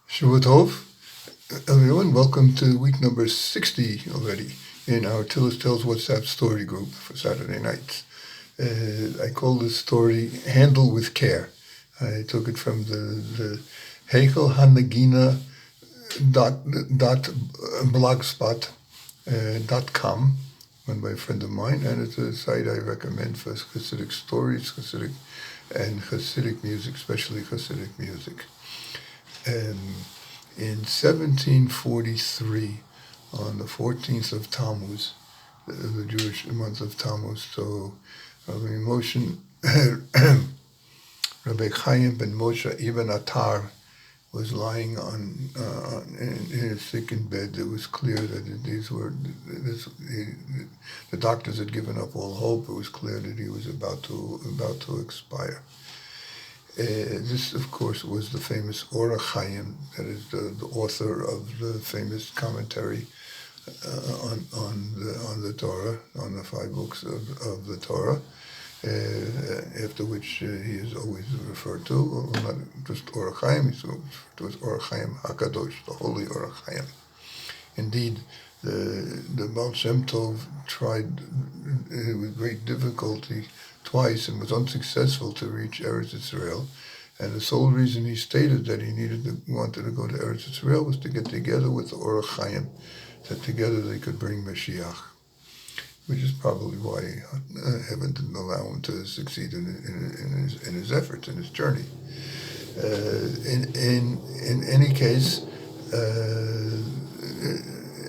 Shavua Tov, everyone. Welcome to week number 60 already in our Tillis Tells WhatsApp story group for Saturday nights. I call this story Handle with Care. I took it from the Heichel Hanagina blogspot.com, run by a friend of mine, and it's a site I recommend for Hasidic stories, Hasidic music, especially Hasidic music. In 1743, on the 14th of Tammuz, the Jewish month of Tammuz, so Rabbi Moshe, Rabbi Chaim ben Moshe ibn Attar was lying in his sickened bed. It was clear that the doctors had given up all hope. It was clear that he was about to expire. This, of course, was the famous Ohr HaChaim, that is the author of the famous commentary on the Torah, on the 5 books of the Torah, after which he is always referred to, well, not just Ohr HaChaim, he's referred to as Ohr HaChaim HaKadosh, the Holy Ohr HaChaim. Indeed, the Baal Shem Tov tried with great difficulty twice and was unsuccessful to reach Eretz Israel, and the sole reason he stated that he wanted to go to Eretz Israel was to get together with the Ohr HaChaim, that together they could bring Mashiach, which is probably why heaven didn't allow him to succeed in his efforts, in his journey. In any case,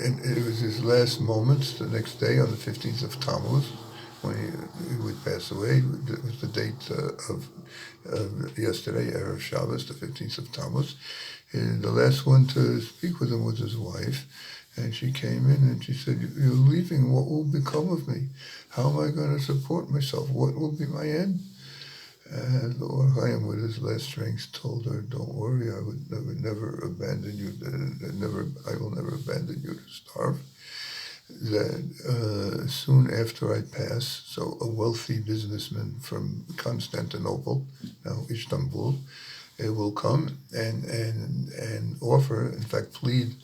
it was his last moments the next day on the 15th of Tammuz, when he would pass away. It was the date of yesterday, Erev Shabbos, the 15th of Tammuz. And the last one to speak with him was his wife, and she came in and she said, "You're leaving, what will become of me? How am I going to support myself? What will be my end?" And the Ohr HaChaim, with his last strength, told her, "Don't worry, I would never abandon you. I will never abandon you to starve." That soon after I pass, so a wealthy businessman from Constantinople, now Istanbul, will come and offer, in fact, plead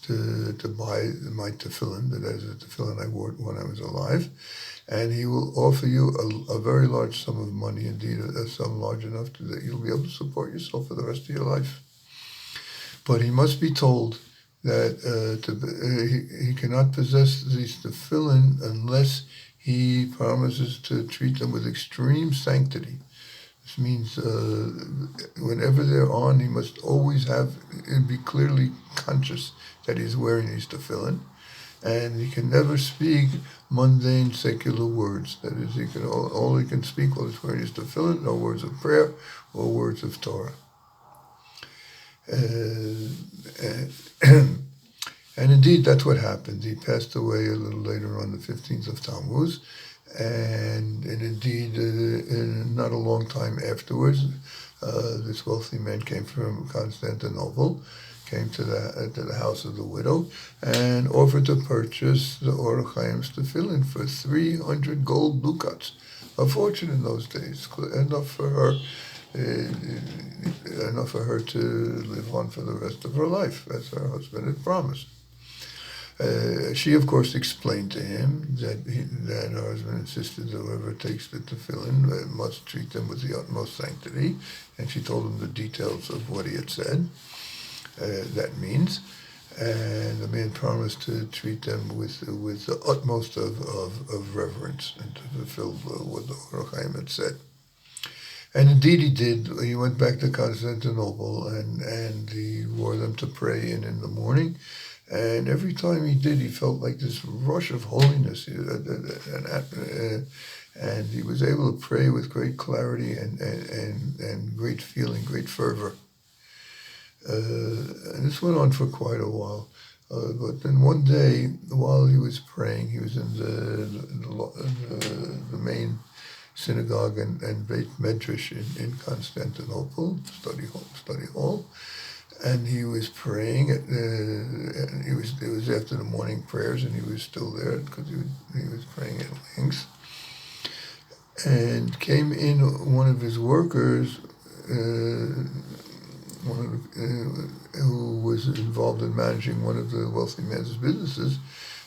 to buy my tefillin, that is the tefillin I wore when I was alive, and he will offer you a very large sum of money, indeed a sum large enough that you'll be able to support yourself for the rest of your life. But he must be told that he cannot possess these tefillin unless he promises to treat them with extreme sanctity. This means whenever they're on, he must always be clearly conscious that he's wearing these tefillin, and he can never speak mundane secular words. That is, all he can speak while he's wearing his tefillin, no words of prayer or words of Torah. And indeed, that's what happened. He passed away a little later on the 15th of Tammuz, and indeed, not a long time afterwards, this wealthy man came from Constantinople, came to the house of the widow, and offered to purchase the Ohr HaChaim's tefillin for 300 gold ducats, a fortune in those days, enough for her to live on for the rest of her life, as her husband had promised. She, of course, explained to him that her husband insisted that whoever takes the tefillin must treat them with the utmost sanctity, and she told him the details of what he had said. That means, and the man promised to treat them with the utmost of reverence and to fulfill what the Ohr HaChaim had said. And indeed he did. He went back to Constantinople and he wore them to pray in the morning. And every time he did, he felt like this rush of holiness. And he was able to pray with great clarity and great feeling, great fervor. And this went on for quite a while. But then one day, while he was praying, he was in the main synagogue and Beit Medrash in Constantinople, study hall, and he was praying. It was after the morning prayers, and he was still there because he was praying at length. And came in one of his workers who was involved in managing one of the wealthy man's businesses,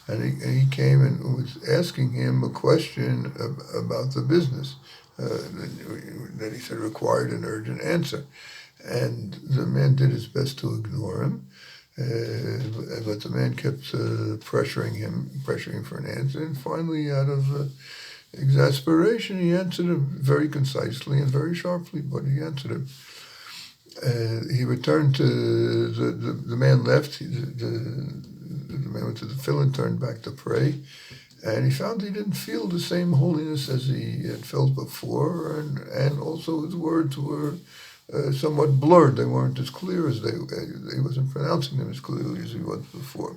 and he came and was asking him a question about the business that he said required an urgent answer. And the man did his best to ignore him, but the man kept pressuring him for an answer. And finally, out of exasperation, he answered him very concisely and very sharply, but he answered him. He returned to the man left. The man went to the tefillin, turned back to pray, and he found he didn't feel the same holiness as he had felt before, and also his words were somewhat blurred. They weren't as clear as he wasn't pronouncing them as clearly as he was before.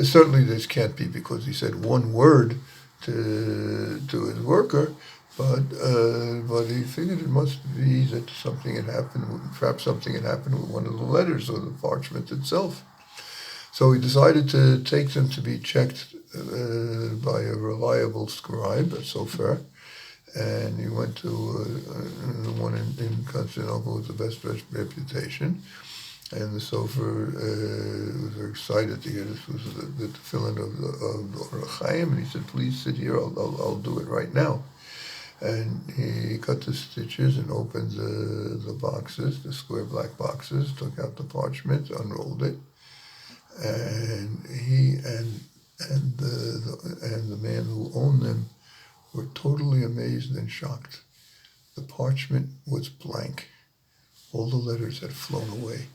Certainly this can't be because he said one word to his worker, but he figured it must be that something had happened, perhaps something had happened with one of the letters or the parchment itself. So he decided to take them to be checked by a reliable scribe, a sofer, and he went to the one in Constantinople with the best reputation. And the sofer was very excited to hear this was the tefillin of Ohr HaChaim, and he said, "Please sit here. I'll do it right now." And he cut the stitches and opened the boxes, the square black boxes, took out the parchment, unrolled it, and he and the man who owned them were totally amazed and shocked. The parchment was blank. All the letters had flown away.